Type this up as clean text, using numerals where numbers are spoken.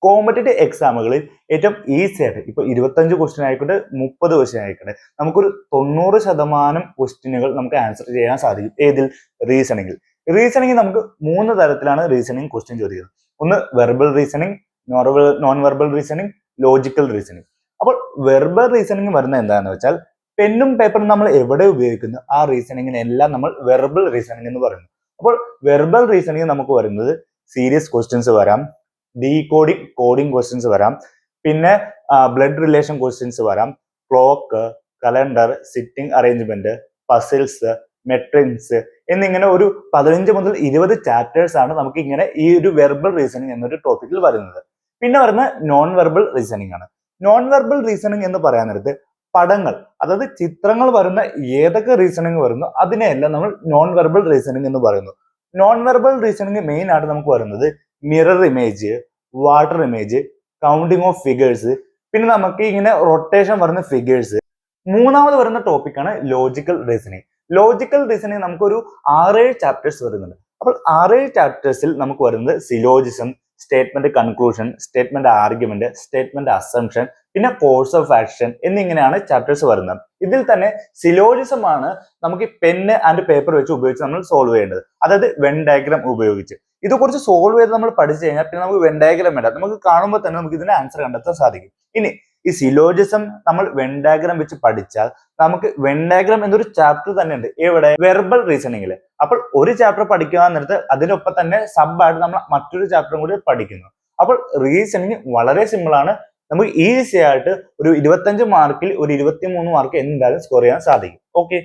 Competitive എക്സാമുകളിൽ ഏറ്റവും easy ആയിട്ട് ഇപ്പൊ 25 ക്വസ്റ്റ്യൻ ആയിക്കോട്ടെ 30 ക്വസ്റ്റ്യൻ ആയിക്കോട്ടെ നമുക്കൊരു 90% ക്വസ്റ്റ്യനുകൾ നമുക്ക് ആൻസർ ചെയ്യാൻ സാധിക്കും. ഏതിൽ? റീസണിങ്ങിൽ നമുക്ക് 3 തരത്തിലാണ് റീസണിങ് ക്വസ്റ്റ്യൻ ചോദിക്കുന്നത്. ഒന്ന് verbal reasoning, non verbal reasoning, logical reasoning. അപ്പോൾ വെർബൽ റീസണിങ് വരുന്നത് എന്താണെന്ന് വെച്ചാൽ പെന്നും പേപ്പറും നമ്മൾ എവിടെ ഉപയോഗിക്കുന്നു ആ റീസണിങ്ങിനെല്ലാം നമ്മൾ വെർബൽ റീസണിങ് എന്ന് പറയുന്നു. അപ്പോൾ വെർബൽ റീസണിങ് നമുക്ക് വരുന്നത് സീരീസ് ക്വസ്റ്റ്യൻസ് വരാം, ഡീകോഡിംഗ് കോഡിംഗ് ക്വസ്റ്റ്യൻസ് വരാം, പിന്നെ ബ്ലഡ് റിലേഷൻ ക്വസ്റ്റ്യൻസ് വരാം, clock, calendar, sitting arrangement, puzzles, matrix എന്നിങ്ങനെ ഒരു 15 മുതൽ 20 ചാപ്റ്റേഴ്സ് ആണ് നമുക്ക് ഇങ്ങനെ ഈ ഒരു വെർബൽ റീസണിങ് എന്നൊരു ടോപ്പിക്കിൽ വരുന്നത്. പിന്നെ വരുന്ന നോൺ വെർബൽ റീസണിങ് ആണ്. നോൺ വെർബൽ റീസണിങ് എന്ന് പറയാൻ നേരത്ത് പടങ്ങൾ, അതായത് ചിത്രങ്ങൾ വരുന്ന ഏതൊക്കെ റീസണിങ് വരുന്നു അതിനെയെല്ലാം നമ്മൾ നോൺ വെർബൽ റീസണിങ് എന്ന് പറയുന്നു. നോൺ വെർബൽ റീസണിങ് മെയിൻ ആയിട്ട് നമുക്ക് വരുന്നത് mirror image, water image, counting of figures, പിന്നെ നമുക്ക് ഇങ്ങനെ റൊട്ടേഷൻ വരുന്ന ഫിഗേഴ്സ്. മൂന്നാമത് വരുന്ന ടോപ്പിക്കാണ് ലോജിക്കൽ റീസണിങ്. ലോജിക്കൽ റീസണിങ് നമുക്കൊരു 6-7 ചാപ്റ്റേഴ്സ് വരുന്നുണ്ട്. അപ്പോൾ 6-7 ചാപ്റ്റേഴ്സിൽ നമുക്ക് വരുന്നത് syllogism, statement conclusion, statement argument, statement assumption, പിന്നെ കോഴ്സ് ഓഫ് ആക്ഷൻ എന്നിങ്ങനെയാണ് ചാപ്റ്റേഴ്സ് വരുന്നത്. ഇതിൽ തന്നെ സിലോജിസം ആണ് നമുക്ക് പെന്ന് ആൻഡ് പേപ്പർ വെച്ച് ഉപയോഗിച്ച് നമ്മൾ സോൾവ് ചെയ്യേണ്ടത്, അതായത് വെൻ ഡയഗ്രാം ഉപയോഗിച്ച്. ഇത് കുറച്ച് സോൾവ് ചെയ്ത് നമ്മൾ പഠിച്ചു കഴിഞ്ഞാൽ പിന്നെ നമുക്ക് വെൻ ഡയഗ്രാം വേണ്ട, നമുക്ക് കാണുമ്പോൾ തന്നെ നമുക്ക് ഇതിന്റെ ആൻസർ കണ്ടെത്താൻ സാധിക്കും. ഇനി ഈ സിലോജിസം നമ്മൾ വെൻ ഡയഗ്രാം വെച്ച് പഠിച്ചാൽ നമുക്ക് വെൻ ഡയഗ്രാം എന്നൊരു ചാപ്റ്റർ തന്നെ ഉണ്ട് എവിടെ? വെർബൽ റീസണിങ്ങിൽ. അപ്പോൾ ഒരു ചാപ്റ്റർ പഠിക്കാൻ നേരത്ത് അതിനൊപ്പം തന്നെ സബ് ആയിട്ട് നമ്മൾ മറ്റൊരു ചാപ്റ്ററും കൂടി പഠിക്കുന്നു. അപ്പോൾ റീസണിങ് വളരെ സിമ്പിൾ ആണ്. നമുക്ക് ഈസി ആയിട്ട് ഒരു 25 മാർക്കിൽ ഒരു 23 മാർക്ക് എന്തായാലും സ്കോർ ചെയ്യാൻ സാധിക്കും. ഓക്കെ.